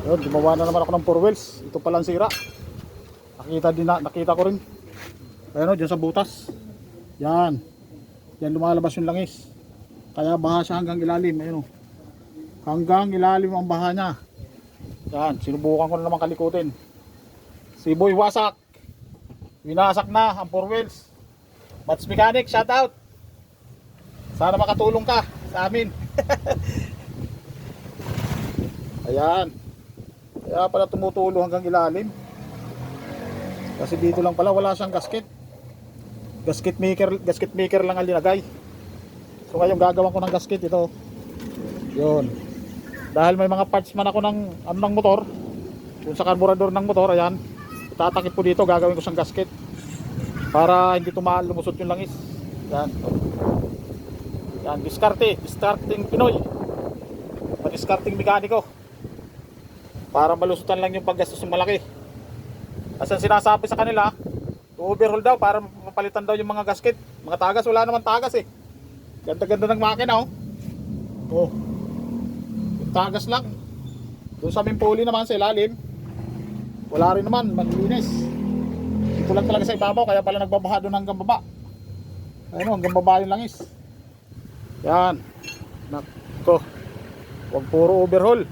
Yun, gumawa na naman ako ng 4 wheels. Ito palang sira. Nakita ko rin. Ayan o, dyan sa butas. Yan. Yan lumalabas yung langis. Kaya baha siya hanggang ilalim. Ayan o. Hanggang ilalim ang baha niya. Yan, sinubukan ko na naman kalikutin. Si Boy wasak. Winasak na ang 4 wheels. Mats Mechanic, shout out. Sana makatulong ka sa amin. Ayan. Kaya pala tumutulo hanggang ilalim. Kasi dito lang pala wala siyang gasket. Gasket maker lang ang linagay. So ngayon gagawan ko ng gasket ito. Yun. Dahil may mga parts man ako ng motor, yung sa karburador ng motor, ayan, itatakip ko dito, gagawin ko siyang gasket para hindi lumusot yung langis. Yan. Yan, discarding Pinoy. Discarding mekaniko. Para malusutan lang yung paggastos ng malaki. Kasi sinasabi sa kanila, overhaul daw para mapalitan daw yung mga gasket. Mga tagas, wala naman tagas eh. Ganda-ganda ng makina oh. Oh. Tagas lang. Doon sa Mimpoli naman sa ilalim, wala rin naman, maglinis. Ito lang talaga sa ibabaw, kaya pala nagbabaha doon hanggang baba. Ayun, hanggang baba yung langis. Yan. Nako. Huwag puro overhaul.